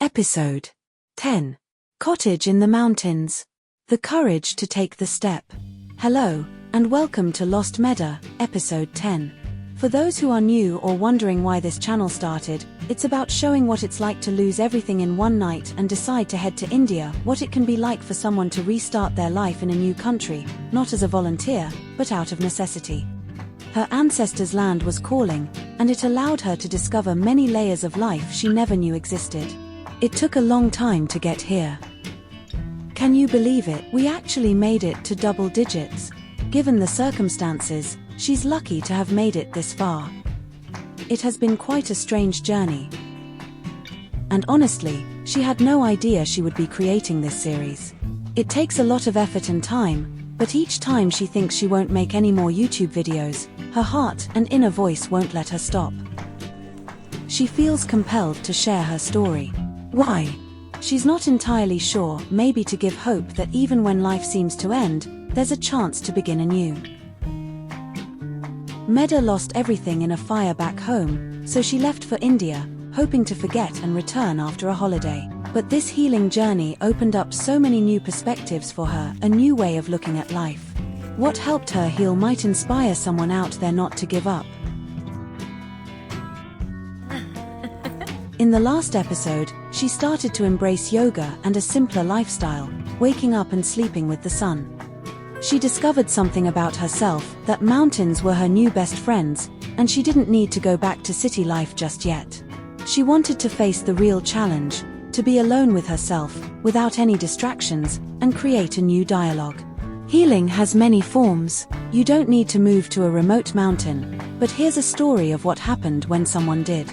Episode 10. Cottage in the Mountains. The Courage to Take the Step. Hello, and welcome to Lost Medha, Episode 10. For those who are new or wondering why this channel started, it's about showing what it's like to lose everything in one night and decide to head to India, what it can be like for someone to restart their life in a new country, not as a volunteer, but out of necessity. Her ancestors' land was calling, and it allowed her to discover many layers of life she never knew existed. It took a long time to get here. Can you believe it? We actually made it to double digits. Given the circumstances, she's lucky to have made it this far. It has been quite a strange journey. And honestly, she had no idea she would be creating this series. It takes a lot of effort and time, but each time she thinks she won't make any more YouTube videos, her heart and inner voice won't let her stop. She feels compelled to share her story. Why? She's not entirely sure, maybe to give hope that even when life seems to end, there's a chance to begin anew. Medha lost everything in a fire back home, so she left for India, hoping to forget and return after a holiday. But this healing journey opened up so many new perspectives for her, a new way of looking at life. What helped her heal might inspire someone out there not to give up. In the last episode, she started to embrace yoga and a simpler lifestyle, waking up and sleeping with the sun. She discovered something about herself, that mountains were her new best friends, and she didn't need to go back to city life just yet. She wanted to face the real challenge, to be alone with herself, without any distractions, and create a new dialogue. Healing has many forms. You don't need to move to a remote mountain, but here's a story of what happened when someone did.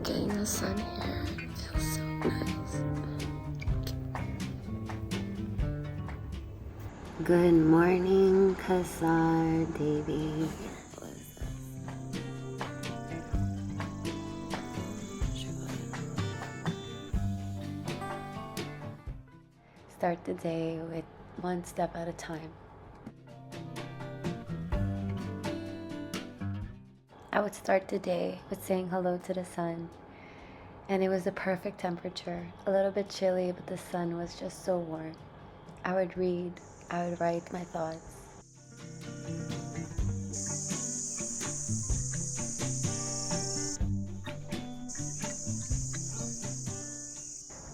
Getting the sun here, it feels so nice. Good morning, Kasar, Devi. What is this? Start the day with one step at a time. I would start the day with saying hello to the sun, and it was the perfect temperature, a little bit chilly, but the sun was just so warm. I would read, I would write my thoughts.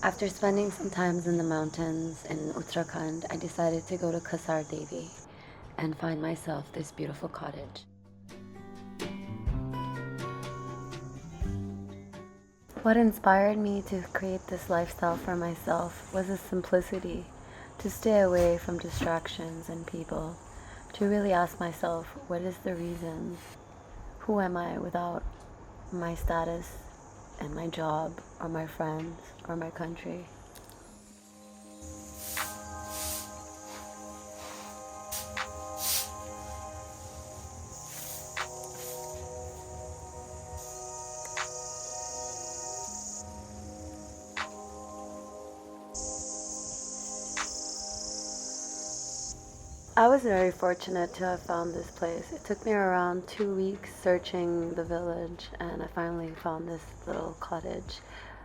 After spending some time in the mountains in Uttarakhand, I decided to go to Kasar, Devi, and find myself this beautiful cottage. What inspired me to create this lifestyle for myself was the simplicity, to stay away from distractions and people, to really ask myself, what is the reason? Who am I without my status and my job or my friends or my country? I was very fortunate to have found this place. It took me around 2 weeks searching the village, and I finally found this little cottage.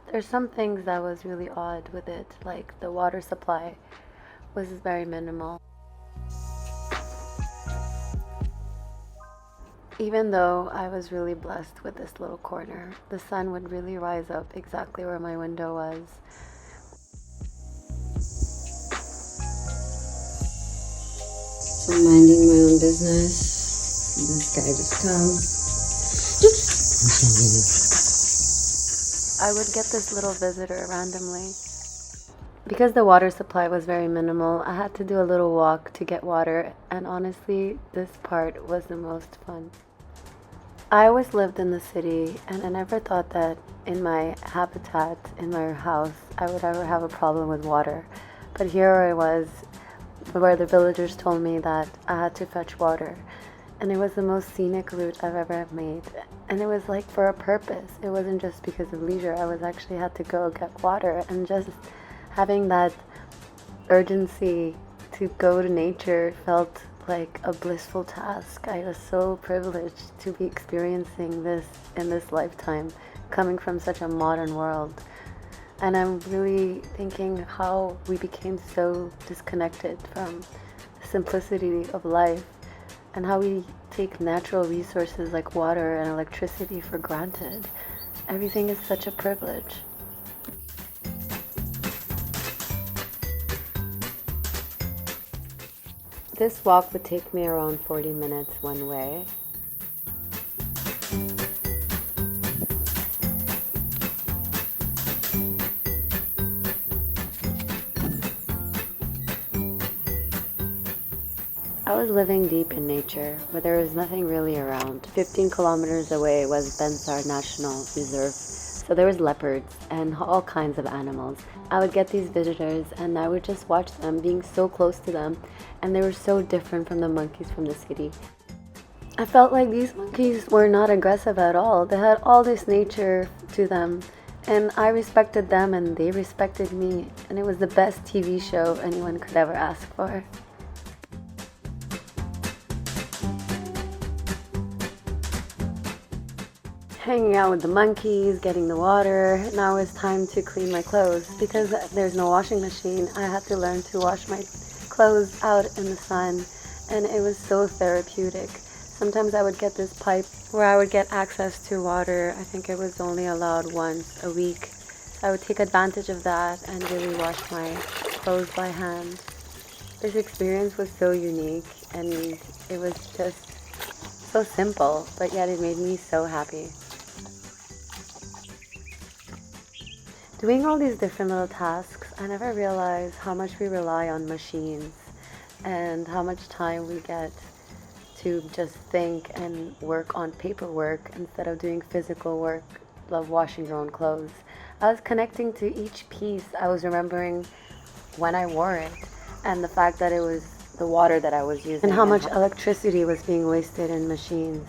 There's some things that was really odd with it, like the water supply was very minimal. Even though I was really blessed with this little corner, the sun would really rise up exactly where my window was. So I'm minding my own business. This guy just comes. I would get this little visitor randomly. Because the water supply was very minimal, I had to do a little walk to get water, and honestly, this part was the most fun. I always lived in the city, and I never thought that in my habitat, in my house, I would ever have a problem with water. But here I was, where the villagers told me that I had to fetch water. And it was the most scenic route I've ever made. And it was like for a purpose. It wasn't just because of leisure. I was actually had to go get water, and just having that urgency to go to nature felt like a blissful task. I was so privileged to be experiencing this in this lifetime, coming from such a modern world. And I'm really thinking how we became so disconnected from the simplicity of life, and how we take natural resources like water and electricity for granted. Everything is such a privilege. This walk would take me around 40 minutes one way. I was living deep in nature, where there was nothing really around. 15 kilometers away was Bensar National Reserve, so there was leopards and all kinds of animals. I would get these visitors and I would just watch them, being so close to them, and they were so different from the monkeys from the city. I felt like these monkeys were not aggressive at all. They had all this nature to them, and I respected them and they respected me, and it was the best TV show anyone could ever ask for. Hanging out with the monkeys, getting the water. Now it's time to clean my clothes. Because there's no washing machine, I had to learn to wash my clothes out in the sun, and it was so therapeutic. Sometimes I would get this pipe where I would get access to water. I think it was only allowed once a week. I would take advantage of that and really wash my clothes by hand. This experience was so unique, and it was just so simple, but yet it made me so happy. Doing all these different little tasks, I never realized how much we rely on machines and how much time we get to just think and work on paperwork instead of doing physical work, love washing your own clothes. I was connecting to each piece. I was remembering when I wore it, and the fact that it was the water that I was using, and how much electricity was being wasted in machines.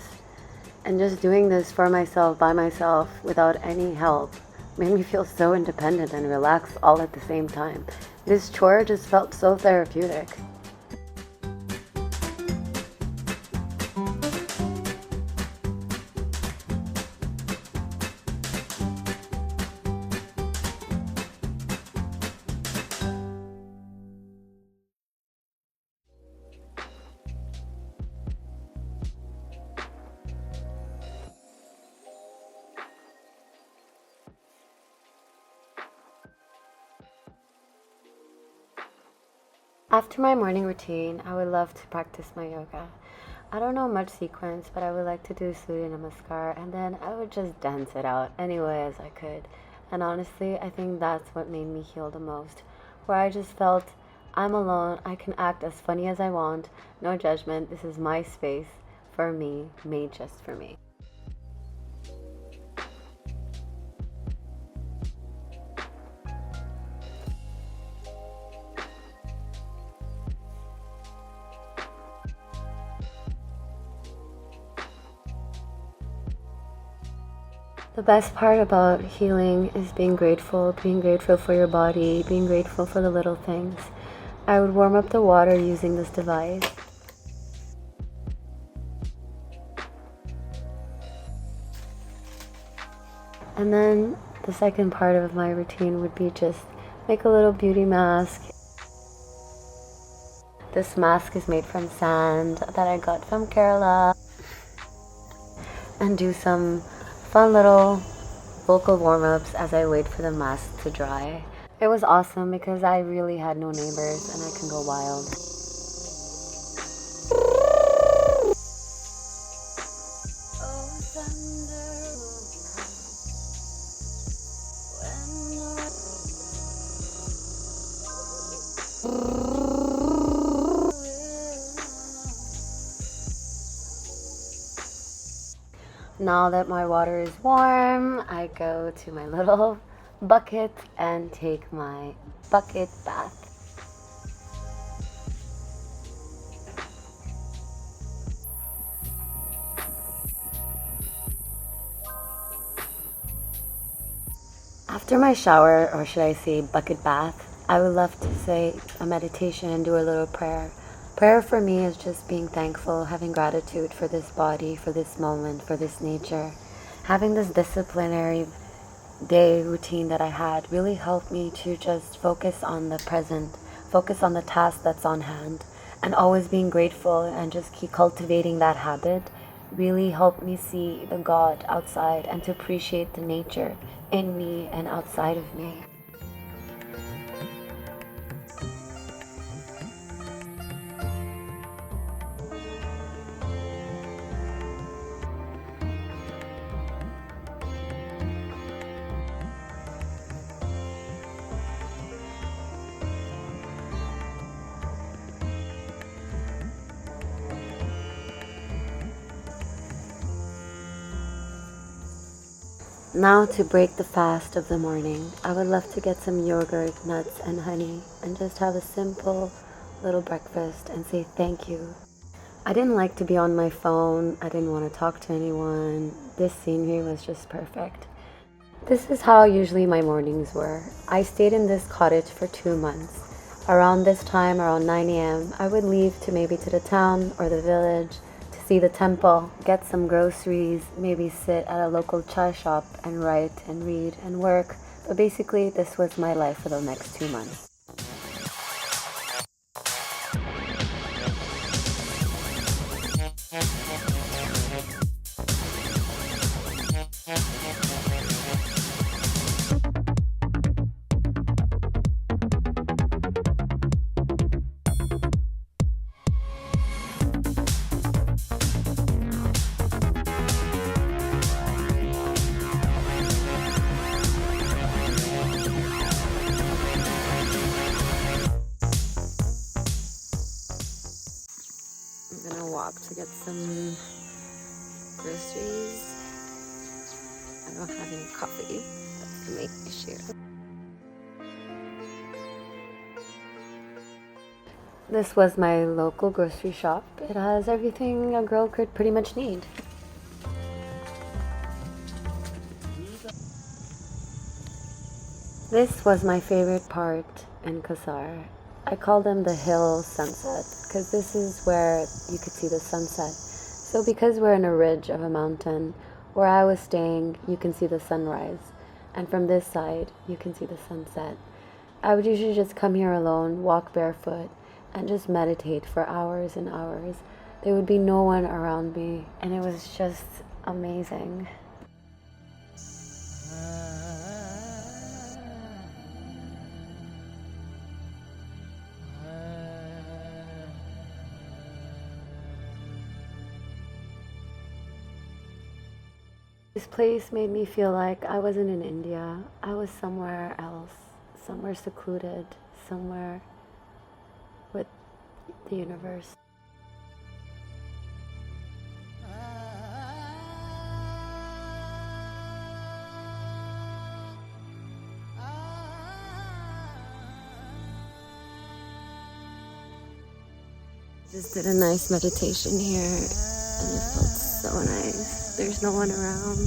And just doing this for myself, by myself, without any help, made me feel so independent and relaxed all at the same time. This chore just felt so therapeutic. After my morning routine, I would love to practice my yoga. I don't know much sequence, but I would like to do Surya Namaskar, and then I would just dance it out any way as I could. And honestly, I think that's what made me heal the most, where I just felt I'm alone, I can act as funny as I want, no judgment, this is my space, for me, made just for me. The best part about healing is being grateful for your body, being grateful for the little things. I would warm up the water using this device. And then the second part of my routine would be just make a little beauty mask. This mask is made from sand that I got from Kerala. And do some fun little vocal warm-ups as I wait for the mask to dry. It was awesome because I really had no neighbors and I can go wild. Now that my water is warm, I go to my little bucket and take my bucket bath. After my shower, or should I say bucket bath, I would love to say a meditation and do a little prayer. Prayer for me is just being thankful, having gratitude for this body, for this moment, for this nature. Having this disciplinary day routine that I had really helped me to just focus on the present, focus on the task that's on hand, and always being grateful and just keep cultivating that habit really helped me see the God outside and to appreciate the nature in me and outside of me. Now to break the fast of the morning, I would love to get some yogurt, nuts, and honey and just have a simple little breakfast and say thank you. I didn't like to be on my phone. I didn't want to talk to anyone. This scenery was just perfect. This is how usually my mornings were. I stayed in this cottage for 2 months. Around this time, around 9 a.m., I would leave to maybe to the town or the village to see the temple, get some groceries, maybe sit at a local chai shop and write and read and work. But basically, this was my life for the next 2 months. I'm gonna walk to get some groceries. I don't have any coffee. That's the main issue. This was my local grocery shop. It has everything a girl could pretty much need. This was my favorite part in Kasar. I call them the hill sunset because this is where you could see the sunset. So because we're in a ridge of a mountain, where I was staying, you can see the sunrise. And from this side, you can see the sunset. I would usually just come here alone, walk barefoot, and just meditate for hours and hours. There would be no one around me, and it was just amazing. This place made me feel like I wasn't in India. I was somewhere else, somewhere secluded, somewhere with the universe. Just did a nice meditation here and it felt so nice. There's no one around.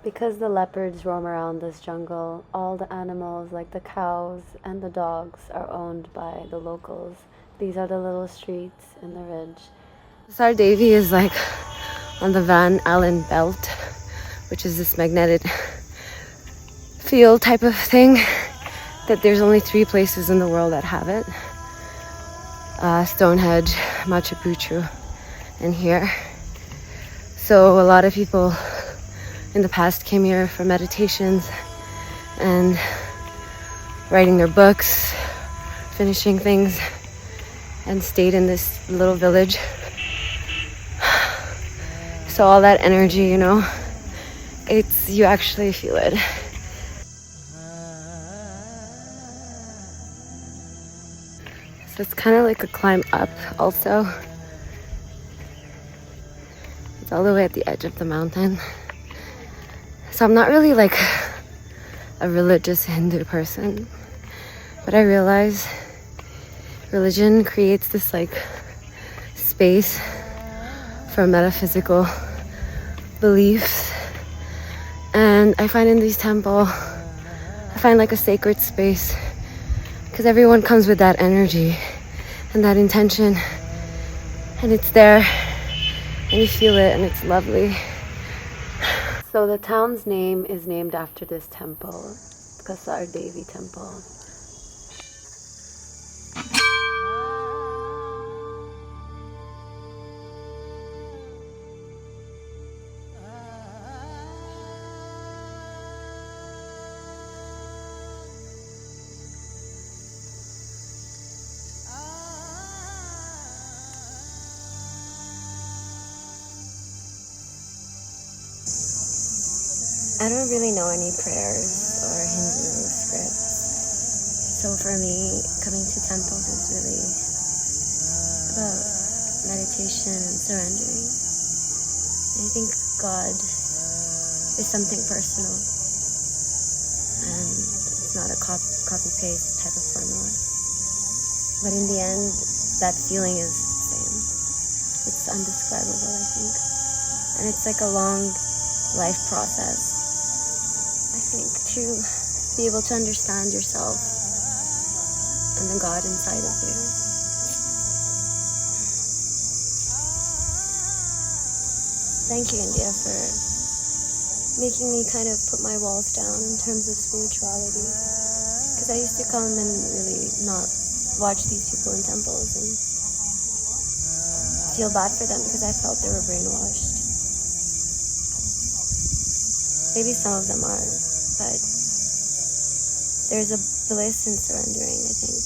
Because the leopards roam around this jungle, all the animals like the cows and the dogs are owned by the locals. These are the little streets in the ridge. Kasar Devi is like on the Van Allen belt, which is this magnetic field type of thing that there's only 3 places in the world that have it. Stonehenge, Machu Picchu, and here. So a lot of people in the past came here for meditations and writing their books, finishing things, and stayed in this little village. So all that energy, you know, you actually feel it. So it's kind of like a climb up also. It's all the way at the edge of the mountain. So I'm not really like a religious Hindu person, but I realize religion creates this like space for metaphysical beliefs, and I find in these temples I find like a sacred space because everyone comes with that energy and that intention, and it's there and you feel it and it's lovely. So the town's name is named after this temple, Kasar Devi temple. I don't really know any prayers or Hindu scripts. So for me, coming to temples is really about meditation and surrendering. I think God is something personal, and it's not a copy-paste type of formula. But in the end, that feeling is the same. It's undescribable, I think. And it's like a long life process, I think, to be able to understand yourself and the God inside of you. Thank you, India, for making me kind of put my walls down in terms of spirituality. Because I used to come and really not watch these people in temples and feel bad for them because I felt they were brainwashed. Maybe some of them are, but there's a bliss in surrendering, I think.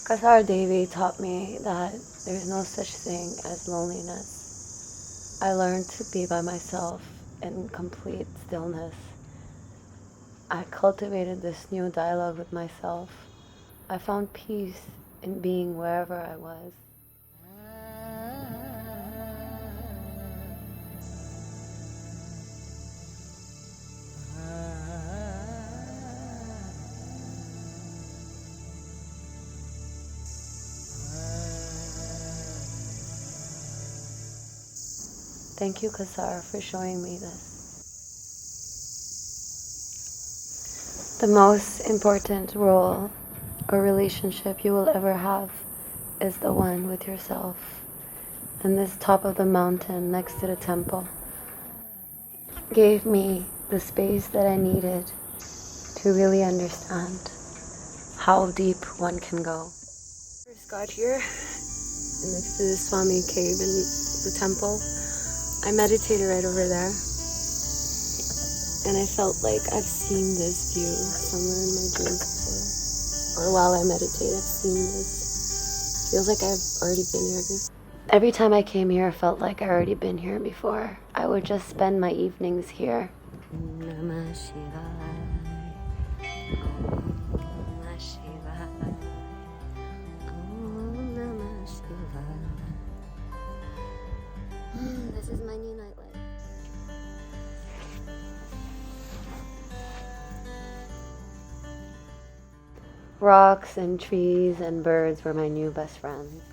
Kasar Devi taught me that there's no such thing as loneliness. I learned to be by myself in complete stillness. I cultivated this new dialogue with myself. I found peace in being wherever I was. Thank you, Kasar, for showing me this. The most important role or relationship you will ever have is the one with yourself. And this top of the mountain next to the temple gave me the space that I needed to really understand how deep one can go. First got here, next to the Swami cave in the temple. I meditated right over there, and I felt like I've seen this view somewhere in my dreams before. Or while I meditate, I've seen this. Feels like I've already been here before. Every time I came here, I felt like I've already been here before. I would just spend my evenings here. This is my new nightlight. Rocks and trees and birds were my new best friends.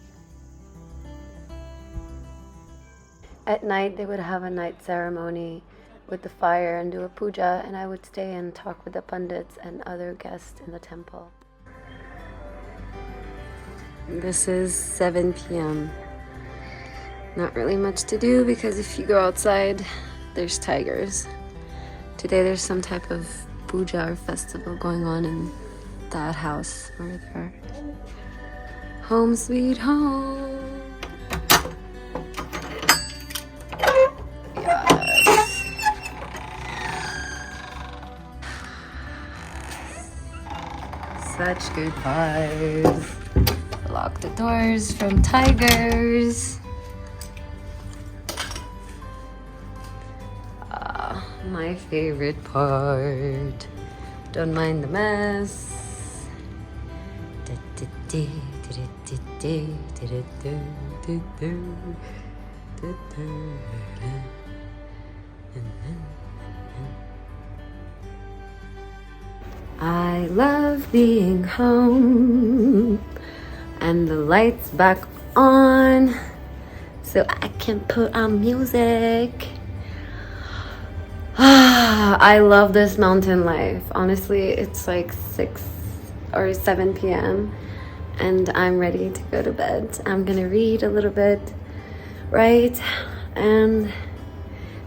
At night, they would have a night ceremony with the fire and do a puja, and I would stay and talk with the pandits and other guests in the temple. This is 7 p.m. Not really much to do because if you go outside, there's tigers. Today there's some type of puja or festival going on in that house over there. Home sweet home. Yes. Such good vibes. Lock the doors from tigers. My favorite part. Don't mind the mess. I love being home and the lights back on so I can put on music. I love this mountain life. Honestly, it's like 6 or 7 p.m. and I'm ready to go to bed. I'm gonna read a little bit, right, and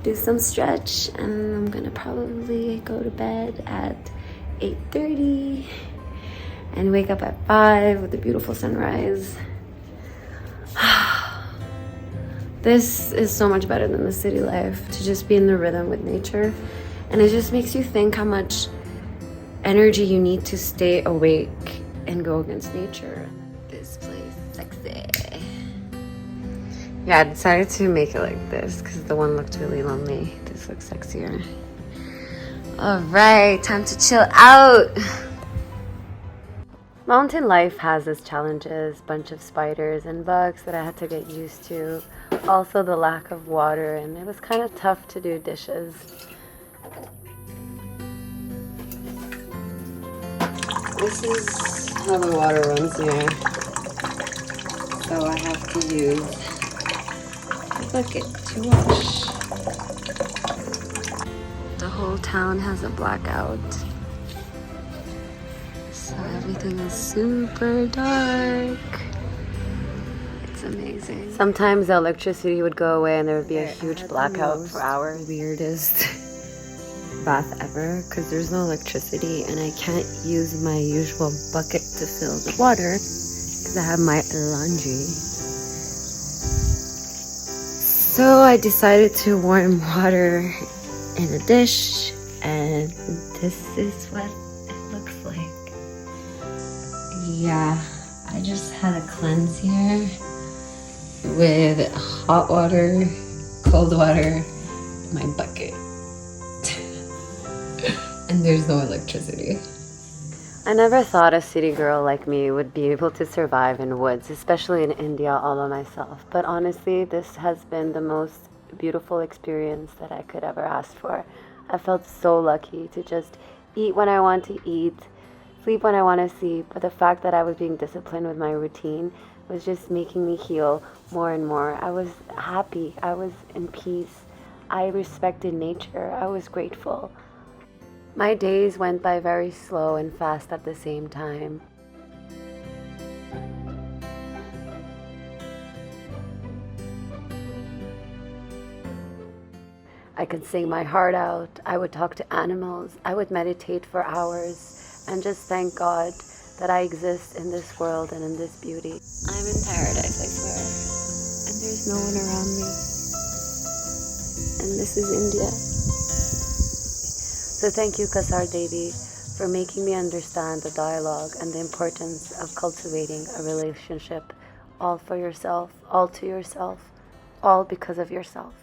do some stretch, and I'm gonna probably go to bed at 8:30 and wake up at 5 with a beautiful sunrise. This is so much better than the city life, to just be in the rhythm with nature. And it just makes you think how much energy you need to stay awake and go against nature. This place, sexy. Yeah, I decided to make it like this because the one looked really lonely. This looks sexier. All right, time to chill out. Mountain life has its challenges, bunch of spiders and bugs that I had to get used to. Also the lack of water, and it was kind of tough to do dishes. This is how the water runs here. So I have to use a bucket to wash. The whole town has a blackout. So everything is super dark. It's amazing. Sometimes the electricity would go away and there would be a huge blackout for hours. Weirdest bath ever because there's no electricity and I can't use my usual bucket to fill the water because I have my laundry. So I decided to warm water in a dish, and this is what it looks like. Yeah, I just had a cleanse here with hot water, cold water, my bucket. And there's no electricity. I never thought a city girl like me would be able to survive in woods, especially in India all by myself. But honestly, this has been the most beautiful experience that I could ever ask for. I felt so lucky to just eat when I want to eat, sleep when I want to sleep, but the fact that I was being disciplined with my routine was just making me heal more and more. I was happy, I was in peace, I respected nature, I was grateful. My days went by very slow and fast at the same time. I could sing my heart out, I would talk to animals, I would meditate for hours, and just thank God that I exist in this world and in this beauty. I'm in paradise, I swear, and there's no one around me. And this is India. So thank you, Kasar Devi, for making me understand the dialogue and the importance of cultivating a relationship, all for yourself, all to yourself, all because of yourself.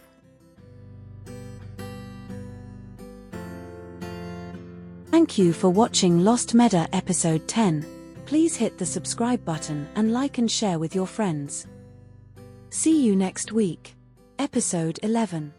Thank you for watching Lost Medha episode 10. Please hit the subscribe button and like and share with your friends. See you next week. Episode 11.